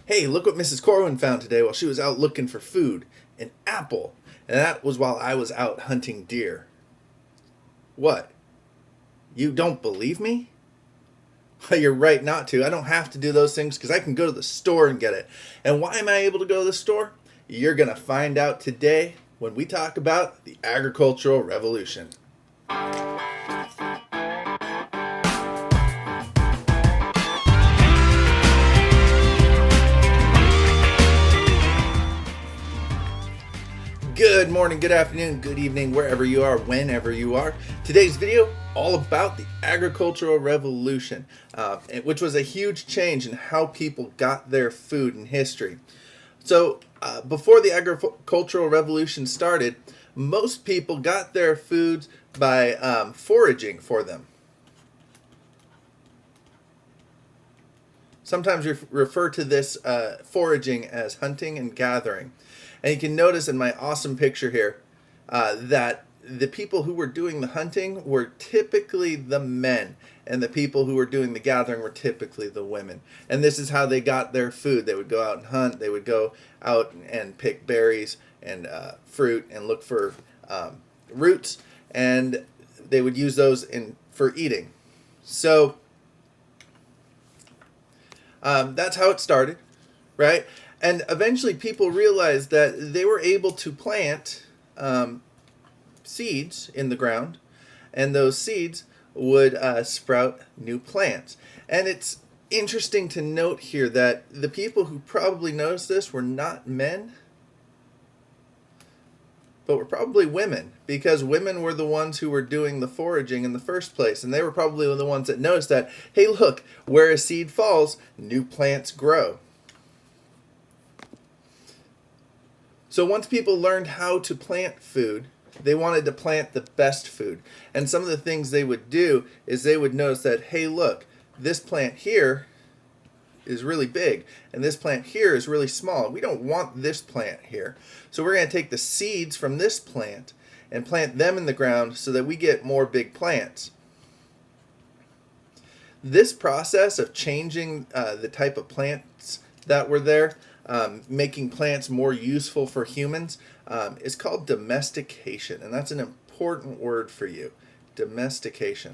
Hey, look what Mrs. Corwin found today while she was out looking for food. An apple. And that was while I was out hunting deer. What? You don't believe me? Well, you're right not to. I don't have to do those things because I can go to the store and get it. And why am I able to go to the store? You're going to find out today when we talk about the agricultural revolution. Good morning, good afternoon, good evening, wherever you are, whenever you are. Today's video, all about the agricultural revolution, which was a huge change in how people got their food in history. So, before the agricultural revolution started, most people got their foods by foraging for them. Sometimes we refer to this foraging as hunting and gathering. And you can notice in my awesome picture here that the people who were doing the hunting were typically the men, and the people who were doing the gathering were typically the women. And this is how they got their food. They would go out and hunt. They would go out and pick berries and fruit and look for roots, and they would use those for eating. So that's how it started, right? And eventually people realized that they were able to plant seeds in the ground, and those seeds would sprout new plants. And it's interesting to note here that the people who probably noticed this were not men, but were probably women, because women were the ones who were doing the foraging in the first place. And they were probably the ones that noticed that, hey, look, where a seed falls, new plants grow. So once people learned how to plant food, they wanted to plant the best food. And some of the things they would do is they would notice that, hey, look, this plant here is really big, and this plant here is really small. We don't want this plant here. So we're going to take the seeds from this plant and plant them in the ground so that we get more big plants. This process of changing the type of plants that were there, making plants more useful for humans, is called domestication. And that's an important word for you. Domestication.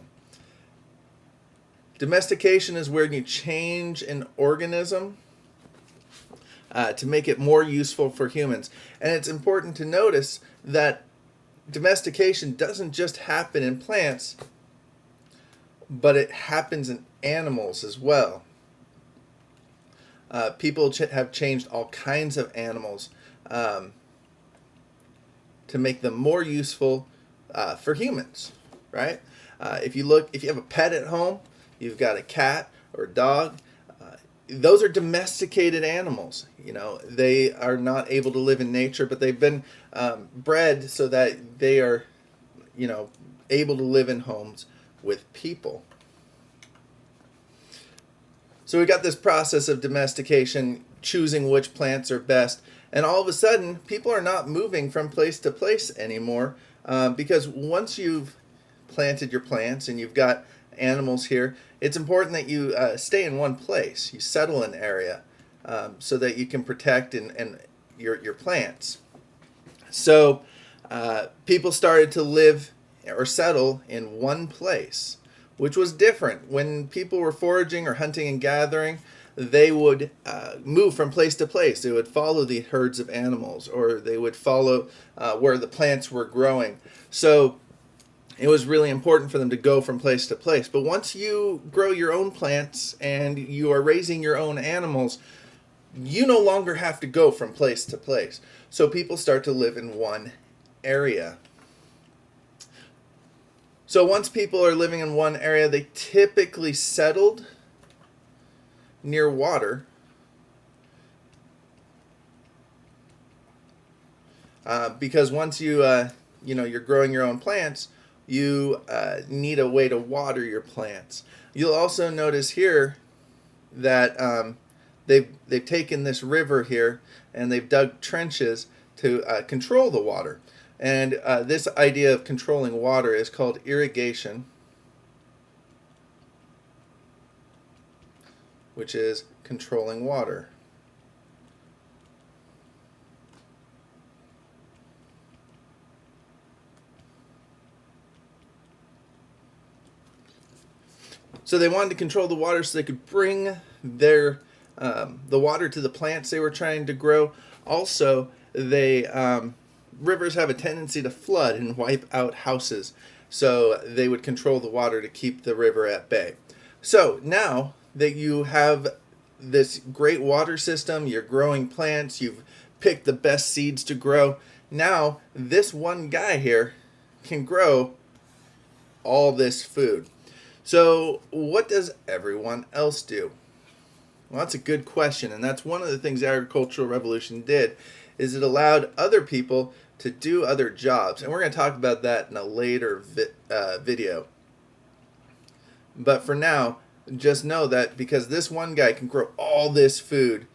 Domestication is where you change an organism to make it more useful for humans. And it's important to notice that domestication doesn't just happen in plants, but it happens in animals as well. People have changed all kinds of animals to make them more useful for humans, right? If you have a pet at home, you've got a cat or a dog, those are domesticated animals. You know, they are not able to live in nature, but they've been bred so that they are, able to live in homes with people. So we got this process of domestication, choosing which plants are best, and all of a sudden, people are not moving from place to place anymore, because once you've planted your plants and you've got animals here, it's important that you stay in one place. You settle an area so that you can protect and your plants. So people started to live or settle in one place, which was different. When people were foraging or hunting and gathering, they would move from place to place. They would follow the herds of animals, or they would follow where the plants were growing. So it was really important for them to go from place to place. But once you grow your own plants and you are raising your own animals, you no longer have to go from place to place. So people start to live in one area. So once people are living in one area, they typically settled near water, because once you're growing your own plants, you need a way to water your plants. You'll also notice here that they've taken this river here and they've dug trenches to control the water. And this idea of controlling water is called irrigation, which is controlling water. So they wanted to control the water so they could bring their the water to the plants they were trying to grow. Also, they rivers have a tendency to flood and wipe out houses, so they would control the water to keep the river at bay. So now that you have this great water system, you're growing plants, you've picked the best seeds to grow, now this one guy here can grow all this food. So what does everyone else do? Well, that's a good question, and that's one of the things the agricultural revolution did, is it allowed other people to do other jobs. And we're going to talk about that in a later video. But for now, just know that because this one guy can grow all this food,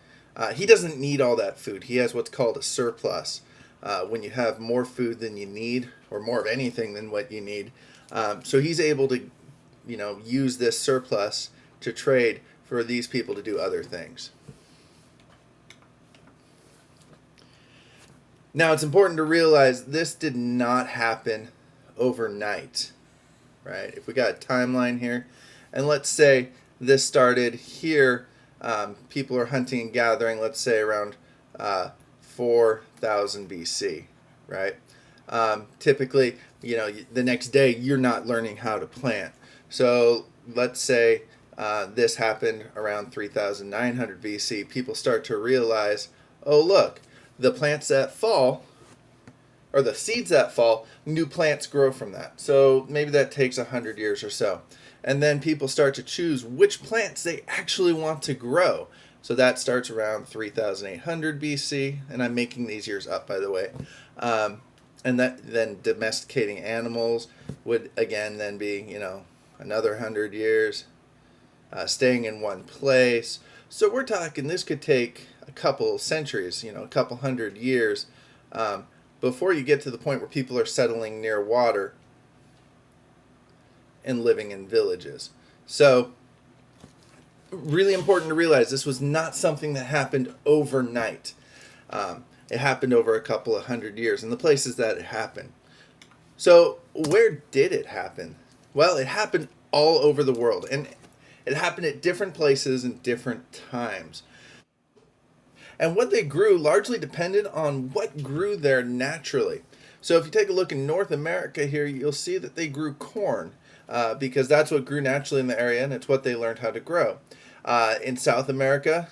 he doesn't need all that food. He has what's called a surplus. When you have more food than you need, or more of anything than what you need. So he's able to, use this surplus to trade for these people to do other things. Now, it's important to realize this did not happen overnight, right? If we got a timeline here, and let's say this started here, people are hunting and gathering, let's say around 4,000 BC, right? Typically, the next day you're not learning how to plant. So let's say this happened around 3,900 BC. People start to realize, oh look, the plants that fall, or the seeds that fall, new plants grow from that. So maybe that takes 100 years or so. And then people start to choose which plants they actually want to grow. So that starts around 3,800 BC, and I'm making these years up, by the way. And then domesticating animals would again then be, another 100 years. Staying in one place. So we're talking this could take a couple centuries, a couple hundred years, before you get to the point where people are settling near water and living in villages. So really important to realize this was not something that happened overnight. It happened over a couple of hundred years in the places that it happened. So where did it happen? Well, it happened all over the world, and it happened at different places and different times. And what they grew largely depended on what grew there naturally. So if you take a look in North America here, you'll see that they grew corn because that's what grew naturally in the area, and it's what they learned how to grow. In South America,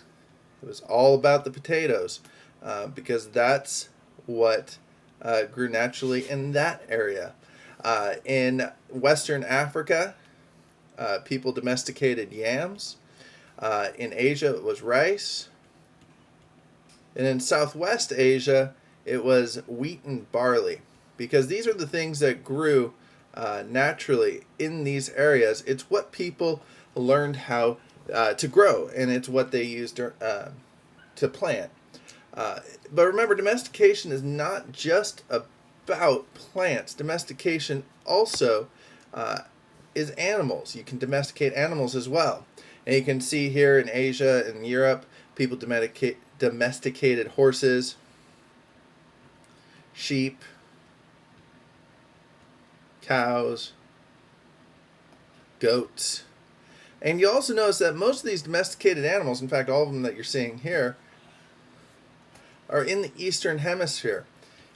it was all about the potatoes because that's what grew naturally in that area. In Western Africa, people domesticated yams. In Asia, it was rice. And in Southwest Asia, it was wheat and barley. Because these are the things that grew naturally in these areas. It's what people learned how to grow, and it's what they used to plant. But remember, domestication is not just about plants. Domestication also is animals. You can domesticate animals as well. And you can see here in Asia and Europe, people domesticated horses, sheep, cows, goats. And you also notice that most of these domesticated animals, in fact all of them that you're seeing here, are in the Eastern Hemisphere.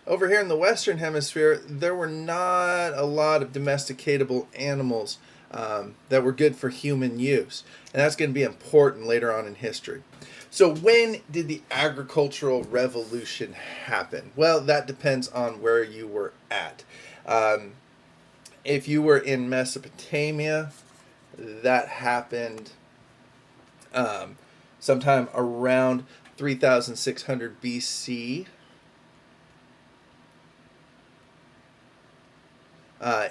Over here in the Western Hemisphere, there were not a lot of domesticatable animals that were good for human use. And that's going to be important later on in history. So when did the agricultural revolution happen? Well, that depends on where you were at. If you were in Mesopotamia, that happened sometime around 3,600 BC.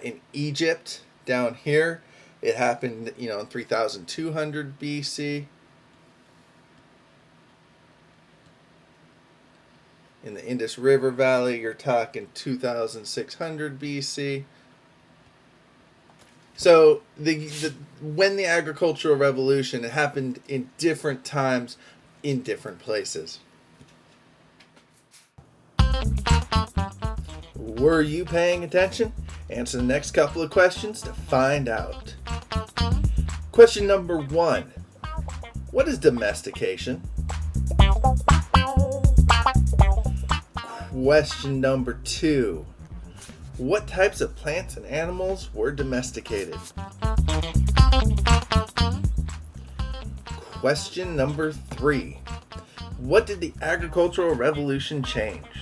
In Egypt, down here, it happened, in 3,200 BC. In the Indus River Valley, you're talking 2,600 BC. So when the agricultural revolution, it happened in different times in different places. Were you paying attention? Answer the next couple of questions to find out. Question Question number 1. What is domestication? Question number 2. What types of plants and animals were domesticated? Question number 3. What did the agricultural revolution change?